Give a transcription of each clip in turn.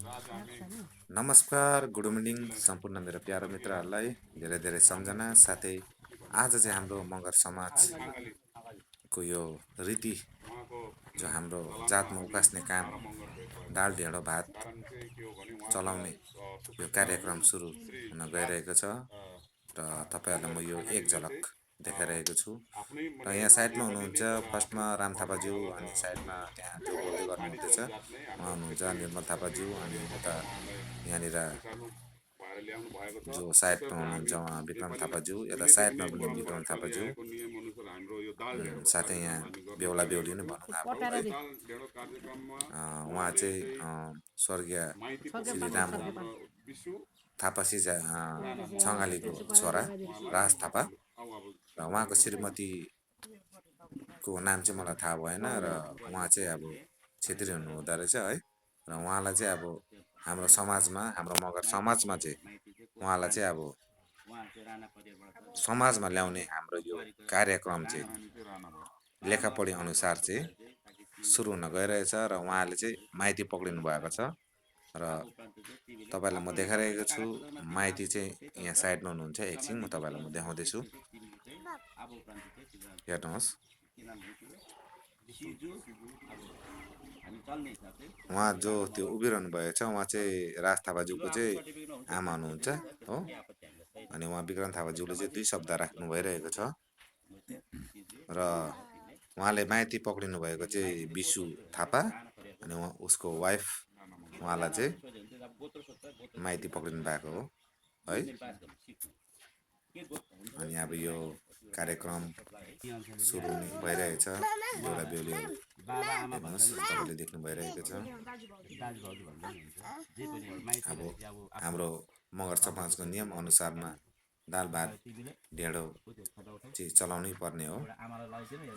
नमस्कार, good evening सम्पूर्ण मेरो प्यारो मित्रहरूलाई धेरै धेरै सम्झना साथै आज चाहिँ हाम्रो मगर समाजको यो रीति जो हाम्रो जातमा उकास्ने काम दाल ढेँडो भात चलाउने यो कार्यक्रम सुरु हुन गइरहेको छ र तपाईँहरूलाई म यो एक झलक देखाइरहेको छु र यहाँ साइडमा हुनुहुन्छ फर्स्टमा राम थापाज्यू अनि साइडमा त्यहाँ जो बोल्दै गर्नुहुँदैछ उहाँ हुनुहुन्छ निर्मल थापाज्यू अनि उता यहाँनिर जो साइडमा हुनुहुन्छ उहाँ विक्रम थापाज्यू यता साइडमा पनि विक्रम थापाज्यू साथै यहाँ बेहुला बेहुली नै भनौँ अब है उहाँ चाहिँ स्वर्गीय श्री राम थापा सिजा छङ्गालीको छोरा राज थापा र उहाँको श्रीमतीको नाम चाहिँ मलाई थाहा भएन र उहाँ चाहिँ अब छेत्री हुनुहुँदो रहेछ है र उहाँलाई चाहिँ अब हाम्रो समाजमा हाम्रो मगर समाजमा चाहिँ उहाँलाई चाहिँ अब समाजमा ल्याउने हाम्रो यो कार्यक्रम चाहिँ लेखापढी अनुसार चाहिँ सुरु हुन गइरहेछ र उहाँले चाहिँ माइती पक्रिनु भएको छ र तपाईँलाई म देखाइरहेको छु माइती चाहिँ यहाँ साइडमा हुनुहुन्छ एकछिन म तपाईँलाई म देखाउँदैछु हेर्नुहोस् उहाँ जो त्यो उभिरहनु भएको छ उहाँ चाहिँ राज थापाज्यूको चाहिँ आमा हुनुहुन्छ हो अनि उहाँ विक्रम थापाज्यूले चाहिँ 2 शब्द राख्नु भइरहेको छ र उहाँले माइती पक्रिनु भएको चाहिँ विशु थापा अनि उहाँ उसको वाइफ उहाँलाई चाहिँ माइती पक्रिनु भएको हो है अनि अब यो कार्यक्रम सुरु भइरहेछ बेहुला बेहुलीहरू हेर्नुहोस् तपाईँले देख्नु भइरहेको छ अब हाम्रो मगर समाजको नियम अनुसारमा दाल भात ढेँडो चाहिँ चलाउनै पर्ने हो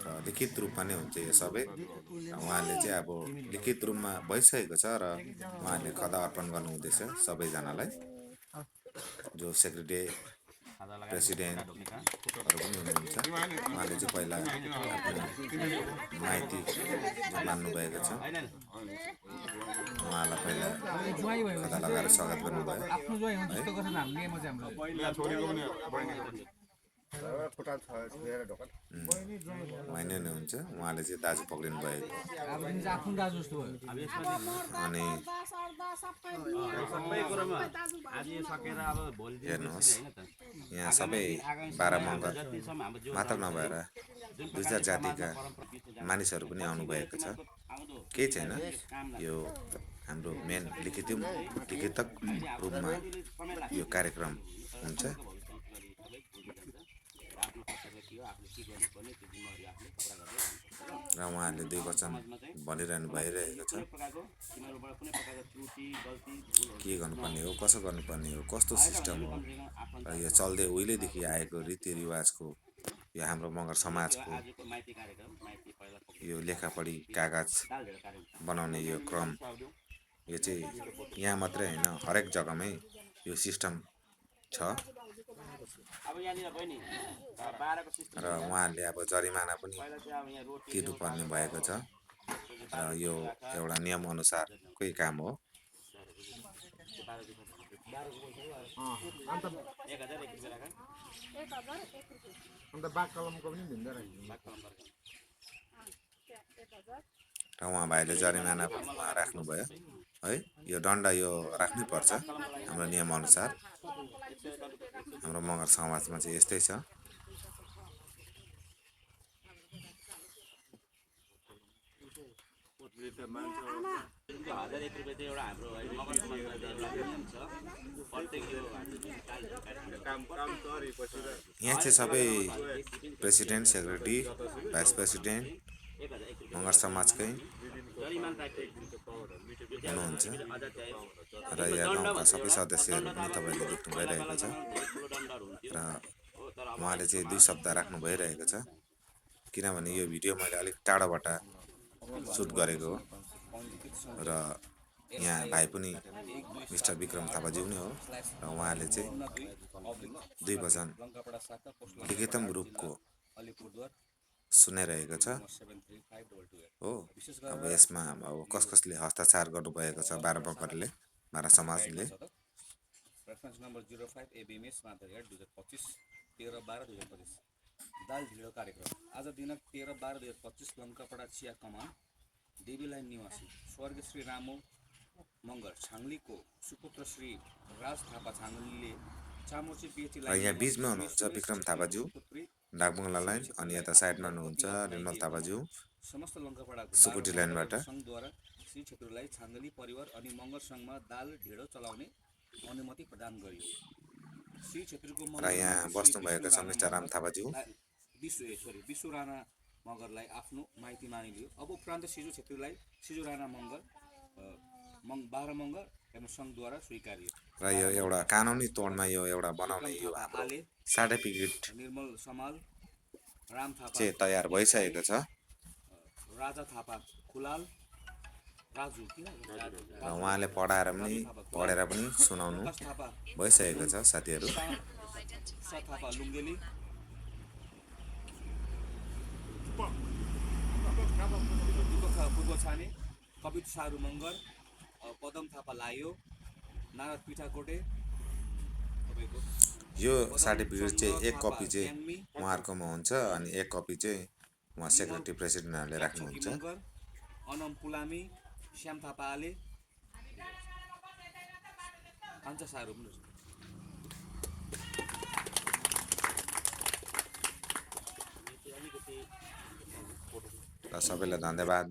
र लिखित रूपमा नै हुन्छ यो सबै उहाँले चाहिँ अब लिखित रूपमा भइसकेको छ र उहाँले खदा अर्पण गर्नुहुँदैछ सबैजनालाई जो सेक्रेटरी प्रेसिडेन्टहरू पनि हुनुहुन्छ उहाँले चाहिँ पहिला आफ्नो माइती जो मान्नुभएको छ उहाँलाई पहिला खदा लगाएर स्वागत गर्नुभयो उहाँ नै हुनुहुन्छ उहाँले चाहिँ दाजु पक्रिनु भएको अनि हेर्नुहोस् यहाँ सबै 12 मगर मात्र नभएर 2-4 जातिका मानिसहरू पनि आउनुभएको छ केही छैन यो हाम्रो मेन लिखितक रूपमा यो कार्यक्रम हुन्छ र उहाँहरूले 2 वचन भनिरहनु भइरहेको छ के गर्नुपर्ने हो कसो गर्नुपर्ने हो कस्तो सिस्टम हो र यो चल्दै उहिलेदेखि आएको रीतिरिवाजको यो हाम्रो मगर समाजको यो लेखापढी कागज बनाउने यो क्रम यो चाहिँ यहाँ मात्रै होइन हरेक जग्गामै यो सिस्टम छ र उहाँहरूले अब जरिमाना पनि तिर्नुपर्ने भएको छ र यो एउटा नियम अनुसारकै काम हो र उहाँ भाइले जरिमाना पनि उहाँ राख्नुभयो है यो दण्ड यो राख्नै पर्छ हाम्रो नियम अनुसार हाम्रो मगर समाजमा चाहिँ यस्तै छ यहाँ चाहिँ सबै प्रेसिडेन्ट सेक्रेटरी भाइस प्रेसिडेन्ट मगर समाजकै हुनुहुन्छ र यहाँ गाउँका सबै सदस्यहरू पनि तपाईँले देख्नु भइरहेको छ र उहाँले चाहिँ 2 शब्द राख्नु भइरहेको छ किनभने यो भिडियो मैले अलिक टाढोबाट सुट गरेको हो र यहाँ भाइ पनि मिस्टर विक्रम थापाज्यू नै हो र उहाँले चाहिँ 2 वचन लिखितम रूपको सुनाइरहेको छ हो अब यसमा अब कसले हस्ताक्षर गर्नुभएको छ 12 मगरले मारा समाजले रेफरेन्स नम्बर 05 एबिएमएस माधवघाट 2025 13/12/2025 दाल ढिँडो कार्यक्रम आज दिनांक 13/12/2025 लङ्कापडा चिया कमान देवी लाइन निवासी स्वर्गीय श्री रामो मगर छाङलीको सुपुत्र श्री राज थापा छाङलीले चामोर्ची पिएचई र लाइन यहाँ निवासी बिचमा हुनुहुन्छ सुरेश विक्रम छेत्री थापाज्यू सुपुत्री डाकबङ्गला लाइन, सुमी अनि छेत्रीलाई यता साइडमा आफ्नो हुनुहुन्छ पत्नी निर्मल बताई थापाज्यू दिएकोमा समस्त लङ्कापडाको 12 सुकुटी मगर लाइनबाट। एवं सङ्घद्वारा श्री छेत्रीलाई छाङ्गली परिवार अनि मगर सङ्घमा दाल ढिँडो चलाउने अनुमति प्रदान गरियो। श्री छेत्रीको र यहाँ मङ्गलमाथि श्री बस्नुभएका शर्मिष्ठा राम थापाज्यू विश्व राणा मगरलाई आफ्नो माइती मानिलियो। अब उपरान्त सिजु छेत्रीलाई सिजु राणा मगर 12 मगर एवं सङ्घद्वारा स्वीकारियो। र यो एउटा कानुनी तौरमा यो एउटा बनाउने यो हाम्रो सर्टिफिकेट निर्मल समाल राम थापा चाहिँ तयार भइसकेको छ राजा थापा खुलाल राजु र उहाँले पढेर पनि सुनाउनु भइसकेको छ साथीहरू। थापा लुङ्गेली पूर्व छाने कवित सारू मगर पदम थापा लायो नारद पिठाकोटे तपाईँको यो सर्टिफिकेट चाहिँ एक कपी चाहिँ उहाँहरूकोमा हुन्छ अनि एक कपी चाहिँ उहाँ सेक्रेटरी प्रेसिडेन्टहरूले राख्नुहुन्छ। अनम पुलामी श्याम थापा आले कान्छा सारू र सबैलाई धन्यवाद।